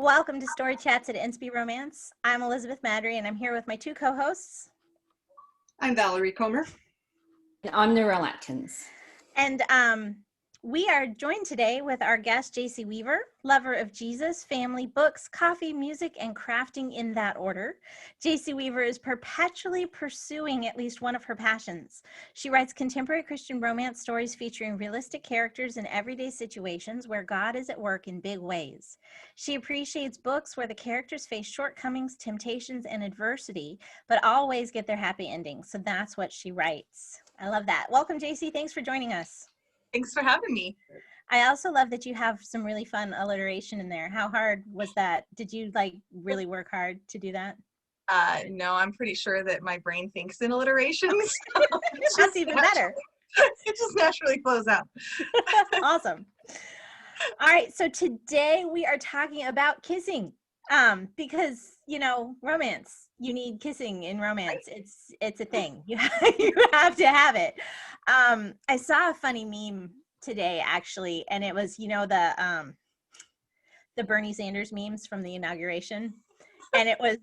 Welcome to Story Chats at NSB Romance. I'm Elizabeth Madry, and I'm here with my two co-hosts. I'm Valerie Comer. And I'm Narelle Atkins. And we are joined today with our guest, Jaycee Weaver, lover of Jesus, family, books, coffee, music, and crafting in that order. Jaycee Weaver is perpetually pursuing at least one of her passions. She writes contemporary Christian romance stories featuring realistic characters in everyday situations where God is at work in big ways. She appreciates books where the characters face shortcomings, temptations, and adversity, but always get their happy ending. So that's what she writes. I love that. Welcome, Jaycee. Thanks for joining us. Thanks for having me. I also love that you have some really fun alliteration in there. How hard was that? Did you really work hard to do that? No, I'm pretty sure that my brain thinks in alliterations. That's even better. It just naturally flows out. Awesome. All right, so today we are talking about kissing. Because, romance, you need kissing in romance. It's a thing. You have to have it. I saw a funny meme today, actually, and it was, the Bernie Sanders memes from the inauguration. And it was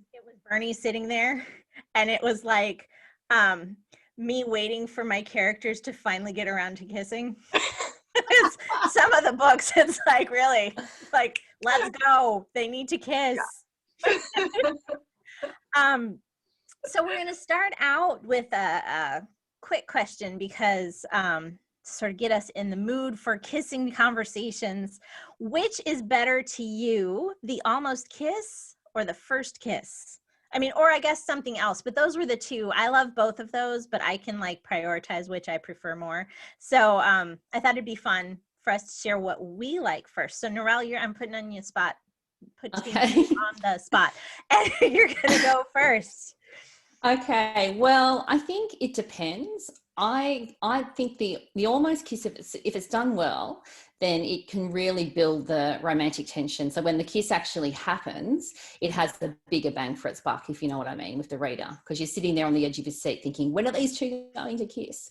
Bernie sitting there, and it was like me waiting for my characters to finally get around to kissing. Some of the books, it's really let's go. They need to kiss. Yeah. So we're going to start out with a quick question because sort of get us in the mood for kissing conversations. Which is better to you, the almost kiss or the first kiss? I mean, or I guess something else, but those were the two. I love both of those, but I can prioritize which I prefer more. So I thought it'd be fun for us to share what we like first. So Narelle, I'm putting on your spot, you on the spot, and you're gonna go first. Okay, well, I think it depends. I think the almost kiss, if it's done well, then it can really build the romantic tension. So when the kiss actually happens, it has the bigger bang for its buck, if you know what I mean, with the reader, because you're sitting there on the edge of your seat thinking, when are these two going to kiss?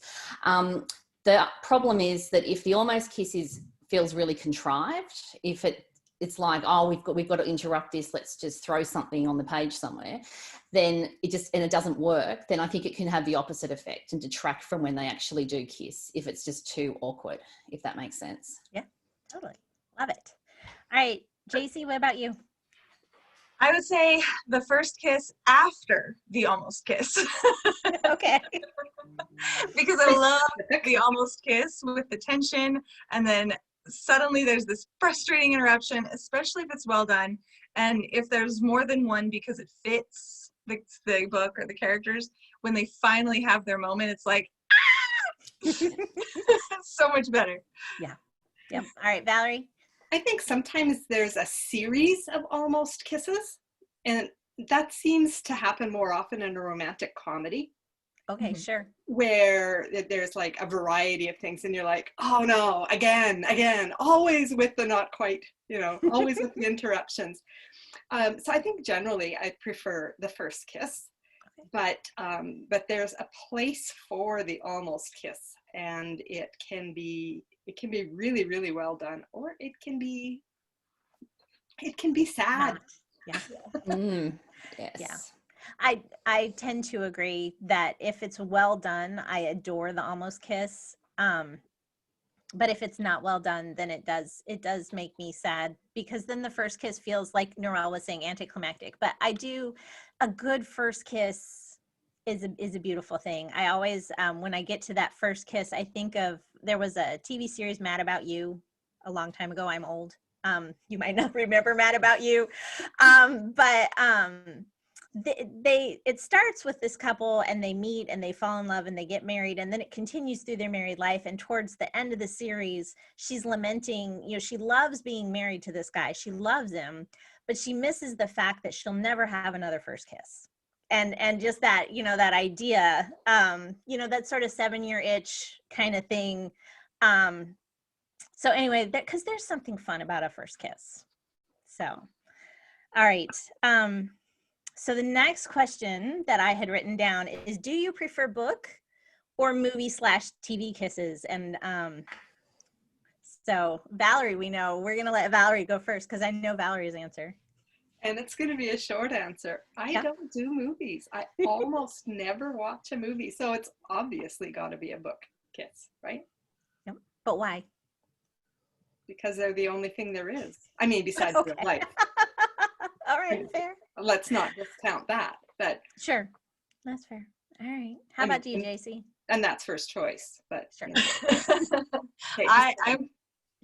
The problem is that if the almost kiss feels really contrived, if it's like, oh, we've got to interrupt this, let's just throw something on the page somewhere, then it doesn't work, then I think it can have the opposite effect and detract from when they actually do kiss, if it's just too awkward, if that makes sense. Yeah, totally. Love it. All right, Jaycee, what about you? I would say the first kiss after the almost kiss. Okay. Because I love the almost kiss with the tension, and then suddenly there's this frustrating interruption, especially if it's well done. And if there's more than one because it fits the book or the characters, when they finally have their moment, it's like, ah! So much better. Yeah. Yep. All right, Valerie? I think sometimes there's a series of almost kisses, and that seems to happen more often in a romantic comedy. Okay, sure. Where there's a variety of things, and you're like, oh no, again, always with the not quite, always with the interruptions. So I think generally I prefer the first kiss, okay. But there's a place for the almost kiss, and it can be really, really well done, or it can be sad. Yeah. Yes. Yeah. I tend to agree that if it's well done, I adore the almost kiss. But if it's not well done, then it does make me sad, because then the first kiss feels, like Narelle was saying, anticlimactic. But a good first kiss is a beautiful thing. I always, when I get to that first kiss, I think of, there was a TV series, Mad About You, a long time ago. I'm old. You might not remember Mad About You. It starts with this couple, and they meet and they fall in love and they get married, and then it continues through their married life. And towards the end of the series, she's lamenting, she loves being married to this guy. She loves him, but she misses the fact that she'll never have another first kiss. And just that, that idea, that sort of 7-year itch kind of thing. So anyway, because there's something fun about a first kiss. So, all right. So the next question that I had written down is, do you prefer book or movie/TV kisses? And so Valerie, we're going to let Valerie go first, because I know Valerie's answer. And it's going to be a short answer. I Yeah. don't do movies. I almost never watch a movie. So it's obviously got to be a book kiss, right? Yep. But why? Because they're the only thing there is. I mean, besides Okay. real life. All right, fair. Let's not discount that. But Sure. That's fair. All right. How about you, Jaycee? and that's first choice. But Sure. you know. Okay,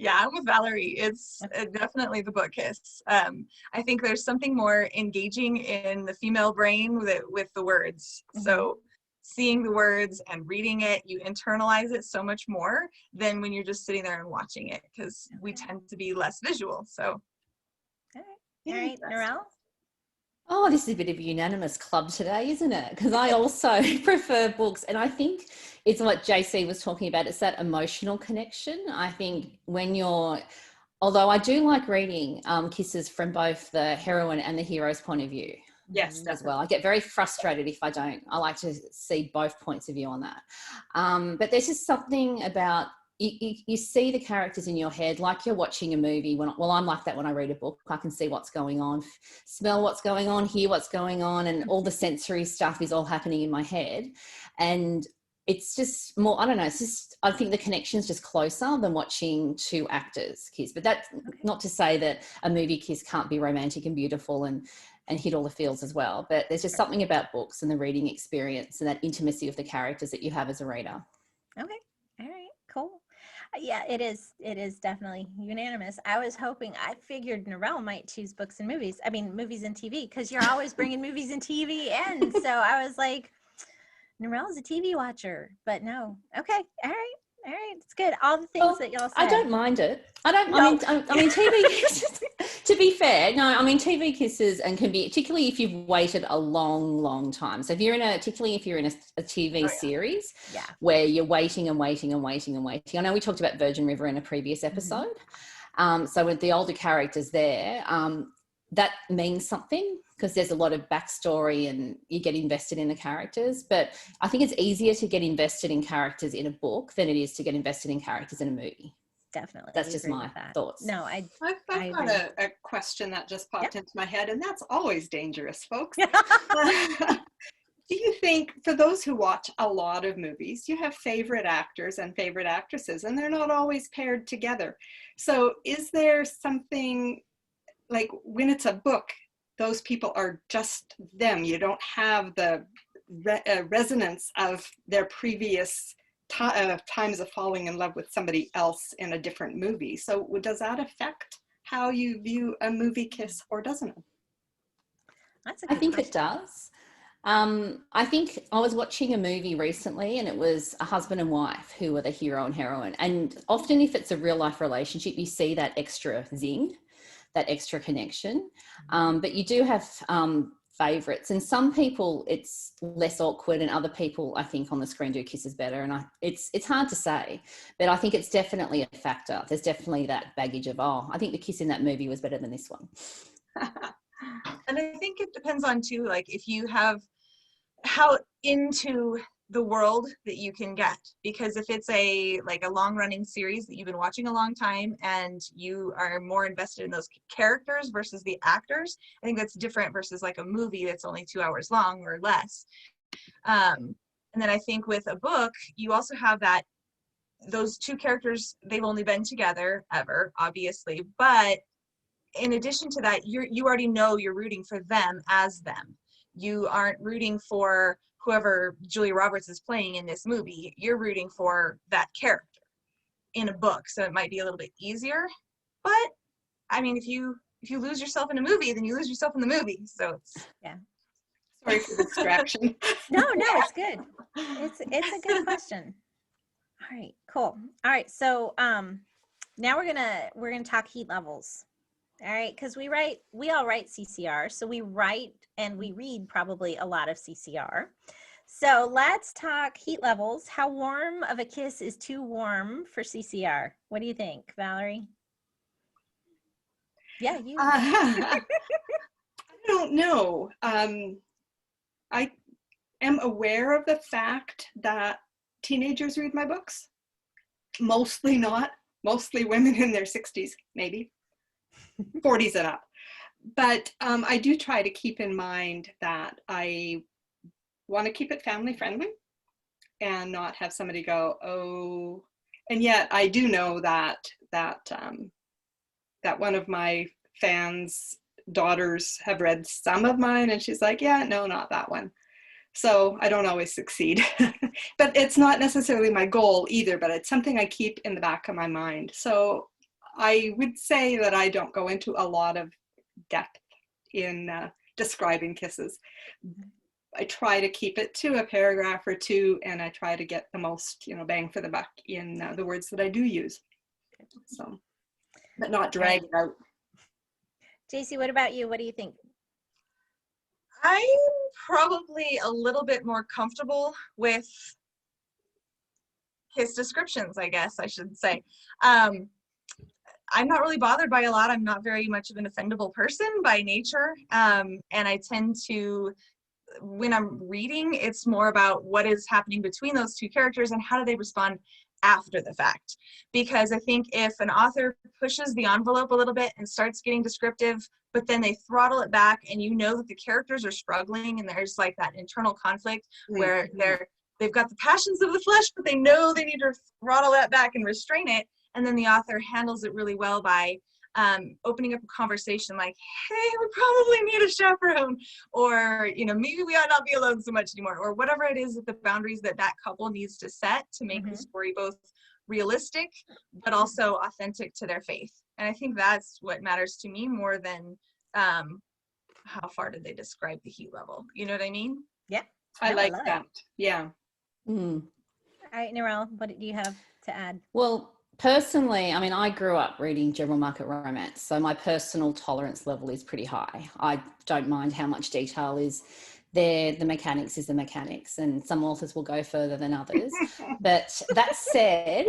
I'm with Valerie. It's definitely the book kiss. I think there's something more engaging in the female brain with the words. Mm-hmm. So seeing the words and reading it, you internalize it so much more than when you're just sitting there and watching it, because we tend to be less visual. So all right, Narelle? Oh, this is a bit of a unanimous club today, isn't it? Because I also prefer books. And I think it's what Jaycee was talking about. It's that emotional connection. I think when although I do like reading kisses from both the heroine and the hero's point of view. Yes, as definitely. well. I get very frustrated if I don't. I like to see both points of view on that. But there's just something about you see the characters in your head like you're watching a movie. I'm like that when I read a book. I can see what's going on, smell what's going on, hear what's going on, and all the sensory stuff is all happening in my head. And it's just more, I don't know, it's just, I think the connection's just closer than watching two actors kiss. But that's not to say that a movie kiss can't be romantic and beautiful and hit all the feels as well. But there's just something about books and the reading experience and that intimacy of the characters that you have as a reader. Okay. All right. Cool. Yeah, it is definitely unanimous. I figured Narelle might choose books and movies. I mean, movies and TV, because you're always bringing movies and TV in. So I was like, Narelle's a TV watcher, but no. Okay. All right. It's good. All the things that y'all said. I don't mind it. I mean, TV kisses, to be fair, no, I mean, TV kisses and can be, particularly if you've waited a long, long time. So particularly if you're in a TV series where you're waiting and waiting and waiting and waiting. I know we talked about Virgin River in a previous episode. Mm-hmm. So with the older characters there, that means something because there's a lot of backstory and you get invested in the characters. But I think it's easier to get invested in characters in a book than it is to get invested in characters in a movie. Definitely. That's just my thoughts. No, I've got a question that just popped into my head, and that's always dangerous, folks. Do you think, for those who watch a lot of movies, you have favorite actors and favorite actresses, and they're not always paired together? So is there something, like when it's a book, those people are just them. You don't have the resonance of their previous times of falling in love with somebody else in a different movie. So does that affect how you view a movie kiss, or doesn't it? I think it does. I think I was watching a movie recently and it was a husband and wife who were the hero and heroine. And often if it's a real life relationship, you see that extra zing, that extra connection. But you do have favorites, and some people it's less awkward and other people I think on the screen do kisses better, and it's hard to say, but I think it's definitely a factor. There's definitely that baggage of, I think the kiss in that movie was better than this one. And I think it depends on too, like if you have how into the world that you can get, because if it's a long running series that you've been watching a long time and you are more invested in those characters versus the actors, I think that's different versus like a movie that's only 2 hours long or less. And then I think with a book, you also have that those two characters, they've only been together ever, obviously, but in addition to that, you already know you're rooting for them as them. You aren't rooting for whoever Julia Roberts is playing in this movie. You're rooting for that character in a book, so it might be a little bit easier. But I mean, if you lose yourself in a movie, then you lose yourself in the movie. So it's Sorry for the distraction. No, it's good. It's a good question. All right, cool. All right, so now we're gonna talk heat levels. All right, because we all write CCR, so we write and we read probably a lot of CCR. So let's talk heat levels. How warm of a kiss is too warm for CCR? What do you think, Valerie? Yeah, you. I don't know. I am aware of the fact that teenagers read my books. Mostly not. Mostly women in their 60s, maybe. 40s and up. But I do try to keep in mind that I want to keep it family friendly and not have somebody go, oh, and yet I do know that one of my fans' daughters have read some of mine, and she's like, yeah, no, not that one. So I don't always succeed. But it's not necessarily my goal either, but it's something I keep in the back of my mind. So I would say that I don't go into a lot of depth in describing kisses. I try to keep it to a paragraph or two, and I try to get the most, bang for the buck in the words that I do use. So, but not drag it out. Jaycee, what about you? What do you think? I'm probably a little bit more comfortable with his descriptions, I guess I should say. I'm not really bothered by a lot. I'm not very much of an offendable person by nature. And I tend to, when I'm reading, it's more about what is happening between those two characters and how do they respond after the fact. Because I think if an author pushes the envelope a little bit and starts getting descriptive, but then they throttle it back, and you know that the characters are struggling and there's like that internal conflict where they've got the passions of the flesh, but they know they need to throttle that back and restrain it. And then the author handles it really well by opening up a conversation like, hey, we probably need a chaperone, or, maybe we ought not be alone so much anymore, or whatever it is, that the boundaries that couple needs to set to make the story both realistic, but also authentic to their faith. And I think that's what matters to me more than how far did they describe the heat level. You know what I mean? Yeah. I like that. Yeah. All right, Narelle, what do you have to add? Well, personally, I mean, I grew up reading general market romance, so my personal tolerance level is pretty high. I don't mind how much detail is there. The mechanics is the mechanics, and some authors will go further than others. But that said,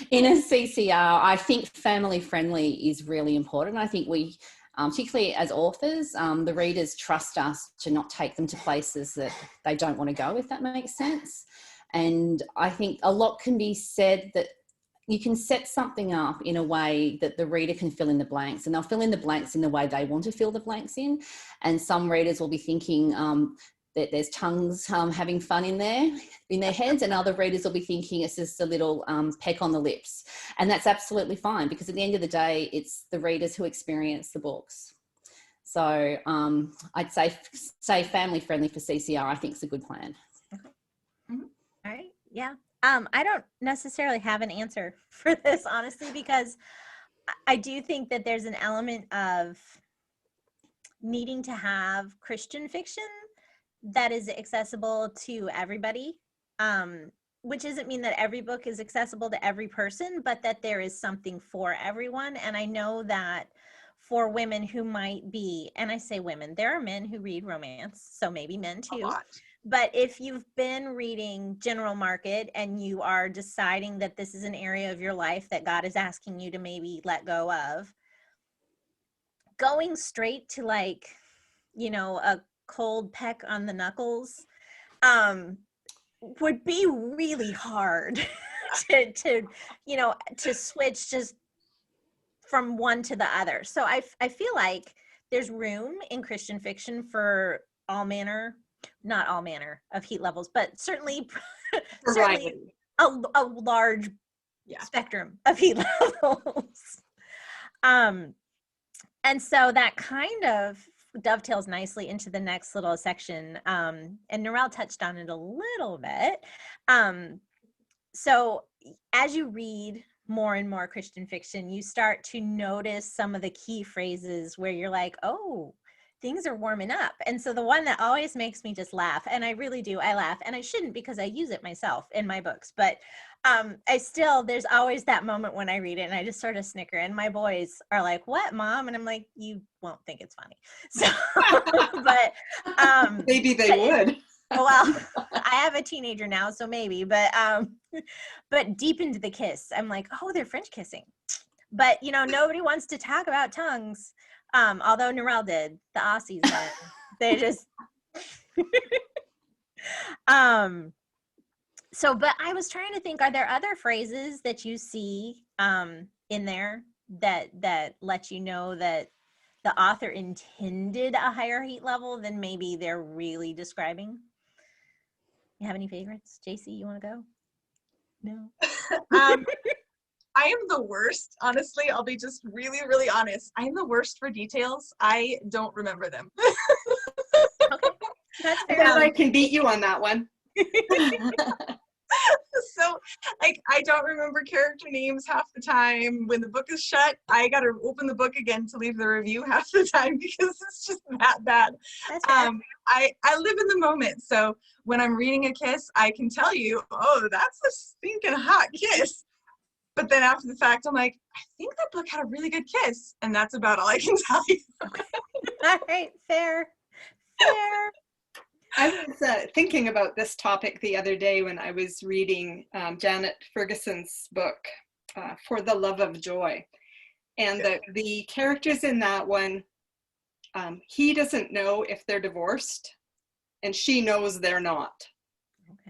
in a CCR, I think family friendly is really important. I think we, particularly as authors, the readers trust us to not take them to places that they don't want to go, if that makes sense. And I think a lot can be said that you can set something up in a way that the reader can fill in the blanks, and they'll fill in the blanks in the way they want to fill the blanks in. And some readers will be thinking that there's tongues having fun in their heads, and other readers will be thinking it's just a little peck on the lips. And that's absolutely fine, because at the end of the day, it's the readers who experience the books. So I'd say family friendly for CCR, I think is a good plan. Okay. All right. Yeah. I don't necessarily have an answer for this, honestly, because I do think that there's an element of needing to have Christian fiction that is accessible to everybody, which doesn't mean that every book is accessible to every person, but that there is something for everyone. And I know that for women who might be, and I say women, there are men who read romance, so maybe men too. But if you've been reading general market and you are deciding that this is an area of your life that God is asking you to maybe let go of, going straight to like, a cold peck on the knuckles would be really hard to switch just from one to the other. So I feel like there's room in Christian fiction for not all manner of heat levels, but certainly a large spectrum of heat levels. And so that kind of dovetails nicely into the next little section. And Narelle touched on it a little bit. So as you read more and more Christian fiction, you start to notice some of the key phrases where you're like, oh, things are warming up. And so the one that always makes me just laugh, and I really do, I laugh, and I shouldn't because I use it myself in my books, but there's always that moment when I read it and I just sort of snicker, and my boys are like, what, Mom? And I'm like, you won't think it's funny. So, but maybe they would. Well, I have a teenager now, so maybe, but deep into the kiss, I'm like, oh, they're French kissing. But, nobody wants to talk about tongues. Although Narelle did, the Aussies, but they just, but I was trying to think, are there other phrases that you see in there that let you know that the author intended a higher heat level than maybe they're really describing. You have any favorites? Jaycee, you want to go? No. I am the worst, honestly. I'll be just really, really honest. I am the worst for details. I don't remember them. Okay, that's I fair. bet I can beat you on that one. So, like, I don't remember character names half the time. When the book is shut, I got to open the book again to leave the review half the time because it's just that bad. That's fair. I live in the moment. So when I'm reading a kiss, I can tell you, oh, that's a stinking hot kiss. But then after the fact, I'm like, I think that book had a really good kiss. And that's about all I can tell you. All right, fair. Fair. I was thinking about this topic the other day when I was reading Janet Ferguson's book, For the Love of Joy. And the characters in that one, he doesn't know if they're divorced, and she knows they're not.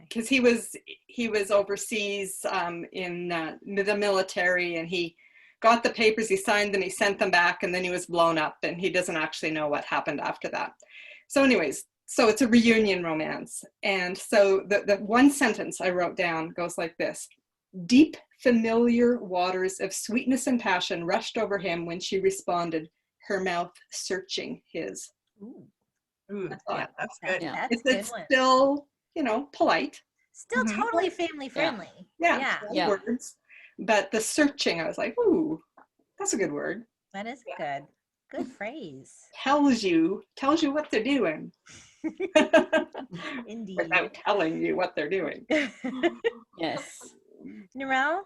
Because he was overseas in the military, and he got the papers, he signed them, he sent them back, and then he was blown up, and he doesn't actually know what happened after that. So anyways, so it's a reunion romance. And so the one sentence I wrote down goes like this: deep, familiar waters of sweetness and passion rushed over him when she responded, her mouth searching his. Ooh. Yeah, that's good. Yeah. It's still, polite. Still totally family friendly. Yeah. Words. But the searching, I was like, ooh, that's a good word. That is good. Good phrase. Tells you what they're doing. Indeed. Without telling you what they're doing. Yes. Narelle?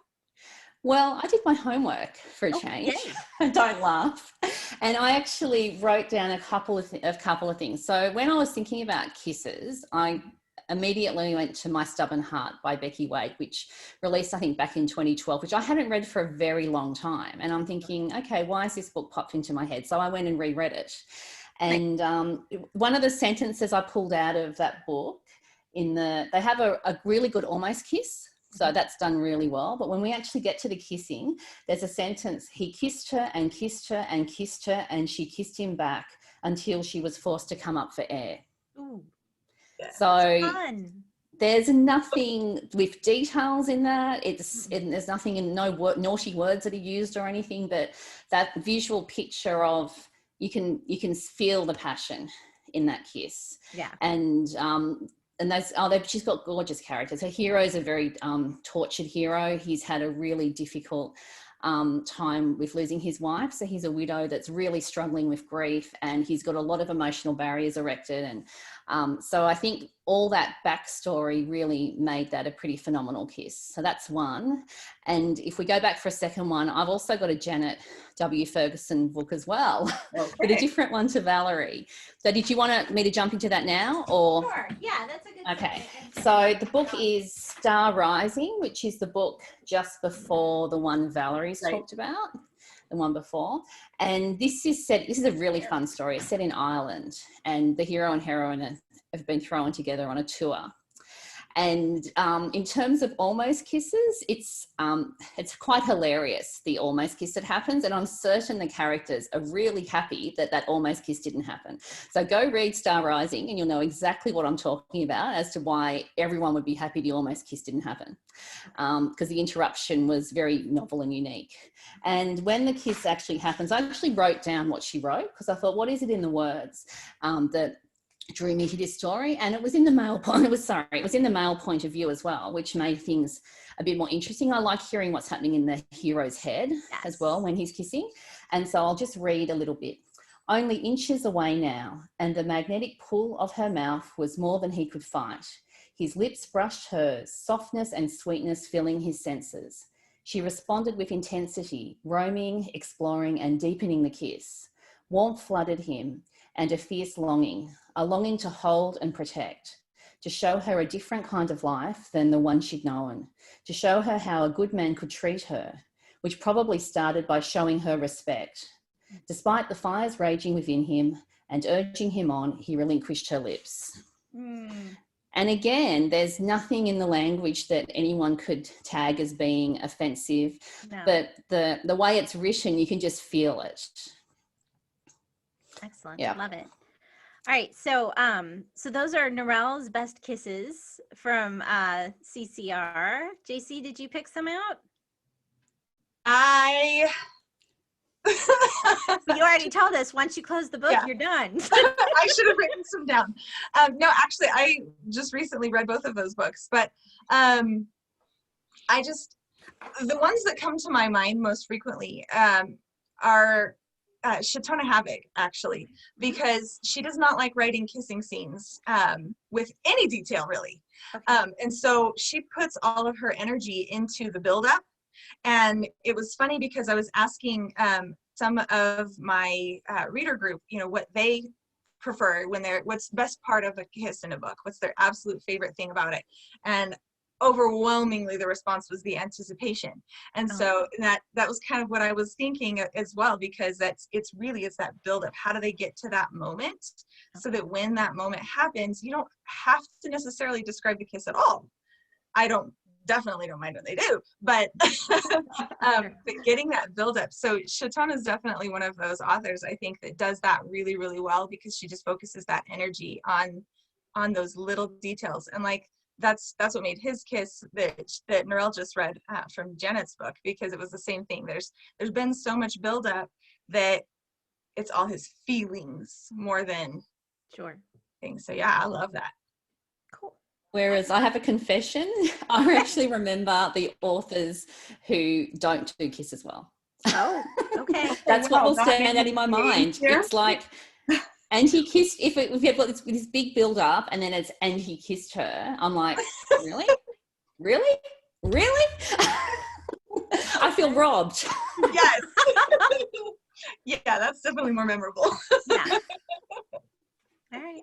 Well, I did my homework for a change. Don't laugh. And I actually wrote down a couple of things. So when I was thinking about kisses, I immediately went to My Stubborn Heart by Becky Wade, which released, I think, back in 2012, which I hadn't read for a very long time. And I'm thinking, okay, why has this book popped into my head? So I went and reread it. And one of the sentences I pulled out of that book, they have a really good almost kiss. So that's done really well. But when we actually get to the kissing, there's a sentence: he kissed her and kissed her and kissed her, and she kissed him back until she was forced to come up for air. Ooh. So Fun. there's nothing with details in that. There's nothing in naughty words that are used or anything, but that visual picture of you can feel the passion in that kiss. Yeah. And she's got gorgeous characters. Her hero is a very tortured hero. He's had a really difficult time with losing his wife. So he's a widow that's really struggling with grief, and he's got a lot of emotional barriers erected. And so I think all that backstory really made that a pretty phenomenal kiss. So that's one. And if we go back for a second one, I've also got a Janet W. Ferguson book as well, but a different one to Valerie. So did you want me to jump into that now, or? Sure. Yeah, that's a good Okay. So the book is Star Rising, which is the book just before the one Valerie's talked about, the one before. And this is a really fun story. It's set in Ireland, and the hero and heroine have been thrown together on a tour. And in terms of almost kisses, it's quite hilarious, the almost kiss that happens. And I'm certain the characters are really happy that almost kiss didn't happen. So go read Star Rising and you'll know exactly what I'm talking about as to why everyone would be happy the almost kiss didn't happen. Because the interruption was very novel and unique. And when the kiss actually happens, I actually wrote down what she wrote, because I thought, what is it in the words that drew me to this story? And it was in the male point of view as well, which made things a bit more interesting. I like hearing what's happening in the hero's head as well when he's kissing. And so I'll just read a little bit. Only inches away now, and the magnetic pull of her mouth was more than he could fight. His lips brushed hers, softness and sweetness filling his senses. She responded with intensity, roaming, exploring, and deepening the kiss. Warmth flooded him, and a fierce longing, a longing to hold and protect, to show her a different kind of life than the one she'd known, to show her how a good man could treat her, which probably started by showing her respect. Despite the fires raging within him and urging him on, he relinquished her lips. And again, there's nothing in the language that anyone could tag as being offensive, but the way it's written, you can just feel it. Excellent. Yeah. Love it. All right. So so those are Narelle's best kisses from CCR. Jaycee, did you pick some out? You already told us once you close the book, Yeah. you're done. I should have written some down. No, actually, I just recently read both of those books, but the ones that come to my mind most frequently are Chautona Havig, actually, because she does not like writing kissing scenes with any detail, really. Okay. And so she puts all of her energy into the buildup. And it was funny because I was asking some of my reader group, what they prefer what's the best part of a kiss in a book, what's their absolute favorite thing about it. And overwhelmingly the response was the anticipation. And so that was kind of what I was thinking as well, because it's that buildup. How do they get to that moment so that when that moment happens, you don't have to necessarily describe the kiss at all. I definitely don't mind when they do, but but getting that buildup. So Chautona is definitely one of those authors, I think, that does that really, really well, because she just focuses that energy on those little details. And like that's what made his kiss that Narelle just read from Janet's book, because it was the same thing. There's been so much buildup that it's all his feelings more than things. So yeah, I love that. Cool. Whereas I have a confession, I actually remember the authors who don't do kisses well. Oh, okay. That's what will stand out in my mind. It's like, and he kissed, if you've got this big build up and then it's, and he kissed her, I'm like, really? Really? Really? I feel robbed. Yes. Yeah, that's definitely more memorable. Yeah. All right.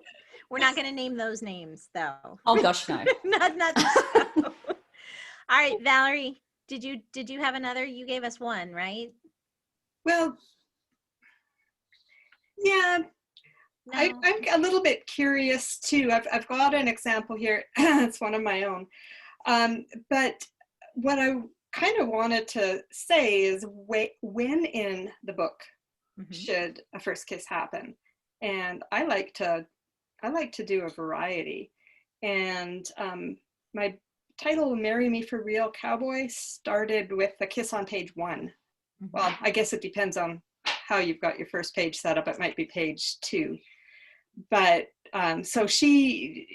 We're not going to name those names, though. Oh gosh, no. not All right, Valerie, did you have another? You gave us one, right? Well, yeah. No. I'm a little bit curious too. I've got an example here. It's one of my own. But what I kind of wanted to say is when in the book should a first kiss happen? And I like to do a variety. And my title, Marry Me for Real, Cowboy, started with a kiss on page 1. Well, I guess it depends on how you've got your first page set up. It might be page 2. But so he's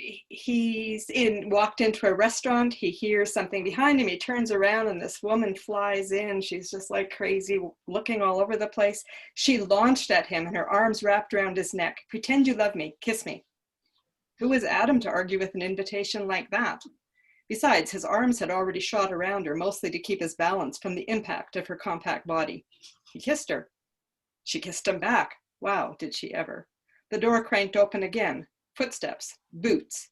walked into a restaurant. He hears something behind him. He turns around and this woman flies in. She's just like crazy, looking all over the place. She launched at him and her arms wrapped around his neck. Pretend you love me, kiss me. Who was Adam to argue with an invitation like that? Besides, his arms had already shot around her, mostly to keep his balance from the impact of her compact body. He kissed her. She kissed him back. Wow, did she ever. The door cranked open again. Footsteps, boots,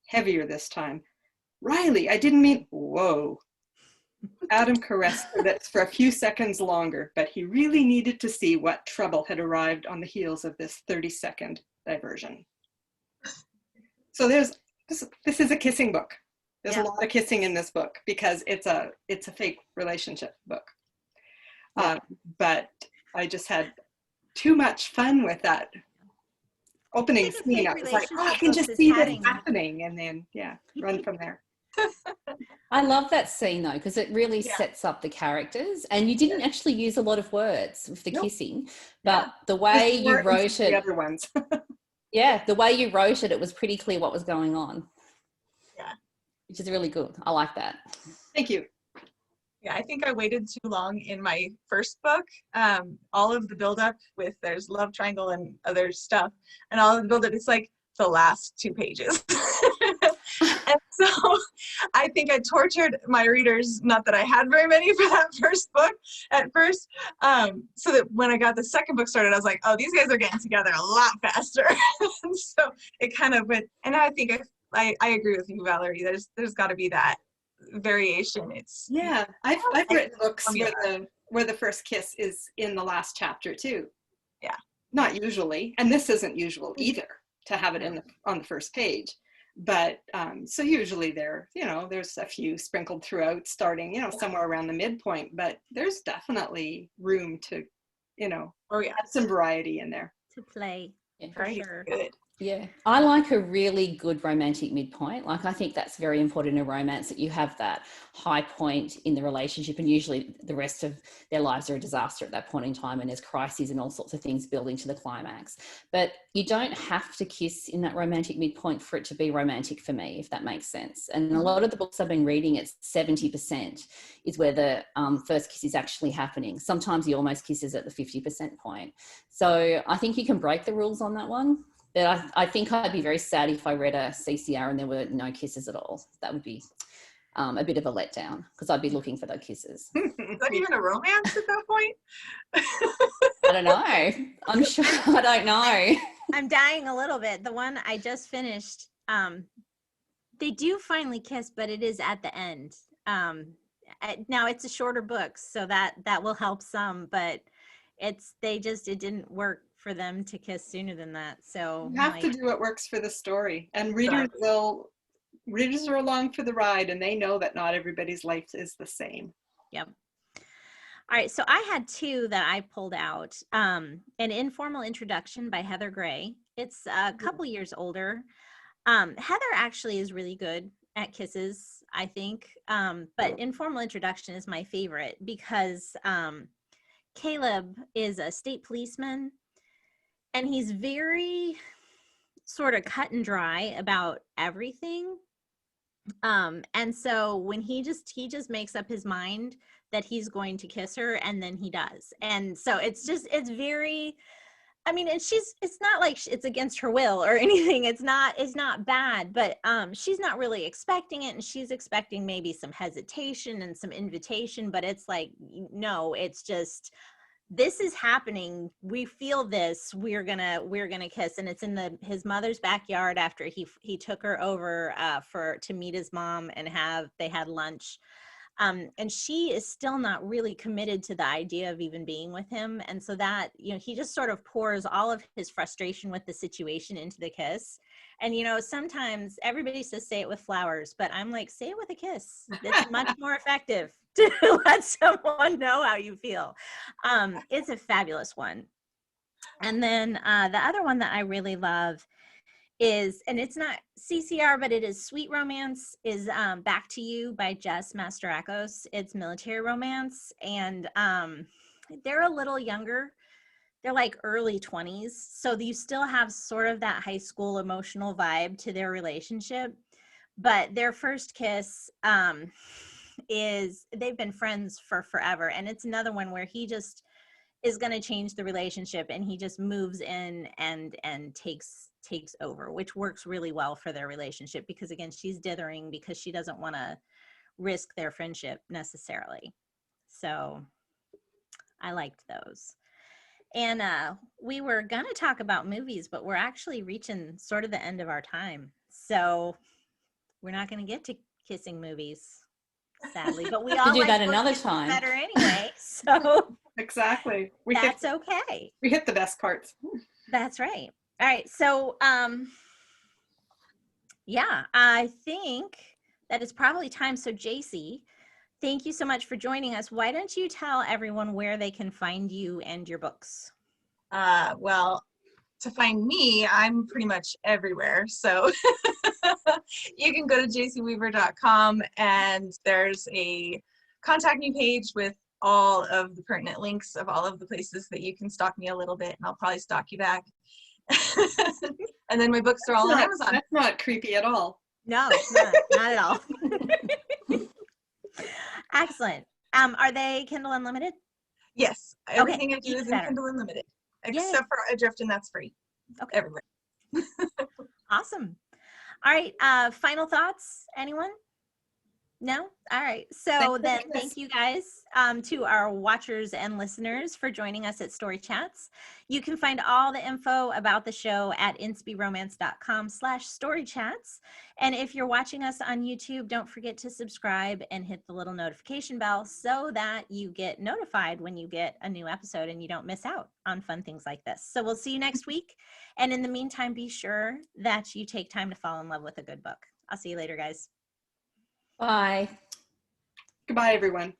heavier this time. Riley, I didn't mean, whoa. Adam caressed her lips for a few seconds longer, but he really needed to see what trouble had arrived on the heels of this 30-second diversion. So this is a kissing book. There's a lot of kissing in this book because it's a fake relationship book. But I just had too much fun with that opening scene. I was like, I can just see this happening, and then run from there. I love that scene though, because it really sets up the characters, and you didn't actually use a lot of words with the kissing, but the way you wrote it, the other ones. the way you wrote it, it was pretty clear what was going on. Yeah, which is really good. I like that. Thank you. Yeah, I think I waited too long in my first book. All of the buildup with there's love triangle and other stuff, and all of the buildup, it's like the last 2 pages. And so I think I tortured my readers, not that I had very many for that first book at first, so that when I got the second book started, I was like, oh, these guys are getting together a lot faster. And so it kind of went, and I think I agree with you, Valerie. There's got to be that variation. I've written books where the first kiss is in the last chapter too. Yeah, not usually, and this isn't usual either to have it on the first page. But so usually there's a few sprinkled throughout, starting somewhere around the midpoint. But there's definitely room to add some variety in there. to play. Yeah. For Right, sure. good. Yeah, I like a really good romantic midpoint. Like, I think that's very important in a romance, that you have that high point in the relationship, and usually the rest of their lives are a disaster at that point in time, and there's crises and all sorts of things building to the climax. But you don't have to kiss in that romantic midpoint for it to be romantic for me, if that makes sense. And a lot of the books I've been reading, it's 70% is where the first kiss is actually happening. Sometimes he almost kisses at the 50% point. So I think you can break the rules on that one. But I think I'd be very sad if I read a CCR and there were no kisses at all. That would be a bit of a letdown, because I'd be looking for those kisses. Is that even a romance at that point? I don't know. I'm sure. I don't know. I'm dying a little bit. The one I just finished, they do finally kiss, but it is at the end. Now it's a shorter book, so that will help some, but it didn't work for them to kiss sooner than that. So You have to do what works for the story, and readers are along for the ride, and they know that not everybody's life is the same. Yep. All right, so I had two that I pulled out. An Informal Introduction by Heather Gray. It's a couple years older. Heather actually is really good at kisses, I think. But Informal Introduction is my favorite because Caleb is a state policeman, and he's very sort of cut and dry about everything. And so when he just makes up his mind that he's going to kiss her, and then he does. And so it's very, I mean, it's not like it's against her will or anything. It's not bad, but she's not really expecting it, and she's expecting maybe some hesitation and some invitation, but it's like, no, it's just, this is happening. We feel this. We're gonna kiss, and it's in his mother's backyard after he took her over to meet his mom, and they had lunch. And she is still not really committed to the idea of even being with him. And so that, he just sort of pours all of his frustration with the situation into the kiss. And, sometimes everybody says, say it with flowers, but I'm like, say it with a kiss. It's much more effective to let someone know how you feel. It's a fabulous one. And then the other one that I really love is, and it's not CCR, but it is sweet romance, is Back to You by Jess Mastorakos. It's military romance, and they're a little younger. They're like early 20s. So you still have sort of that high school emotional vibe to their relationship. But their first kiss is, they've been friends for forever. And it's another one where he just is going to change the relationship, and he just moves in and takes over, which works really well for their relationship, because again, she's dithering because she doesn't want to risk their friendship necessarily. So I liked those. And we were going to talk about movies, but we're actually reaching sort of the end of our time. So we're not going to get to kissing movies, sadly, but we all do like that another time better anyway. So Exactly. that's okay. We hit the best parts. That's right. All right. So, yeah, I think that it's probably time. So, Jaycee, thank you so much for joining us. Why don't you tell everyone where they can find you and your books? Well, to find me, I'm pretty much everywhere. So you can go to jayceeweaver.com, and there's a contact me page with all of the pertinent links of all of the places that you can stalk me a little bit, and I'll probably stalk you back. And then my books are all on Amazon. That's not creepy at all. No, not at all. Excellent. Are they Kindle Unlimited? Yes, everything I do even is in better. Kindle Unlimited, Yay. except for Adrift, and that's free. Okay. Everywhere. Awesome. All right. Final thoughts, anyone? No? All right. So then thank you guys to our watchers and listeners for joining us at Story Chats. You can find all the info about the show at inspiromance.com/storychats. And if you're watching us on YouTube, don't forget to subscribe and hit the little notification bell so that you get notified when you get a new episode and you don't miss out on fun things like this. So we'll see you next week. And in the meantime, be sure that you take time to fall in love with a good book. I'll see you later, guys. Bye. Goodbye, everyone.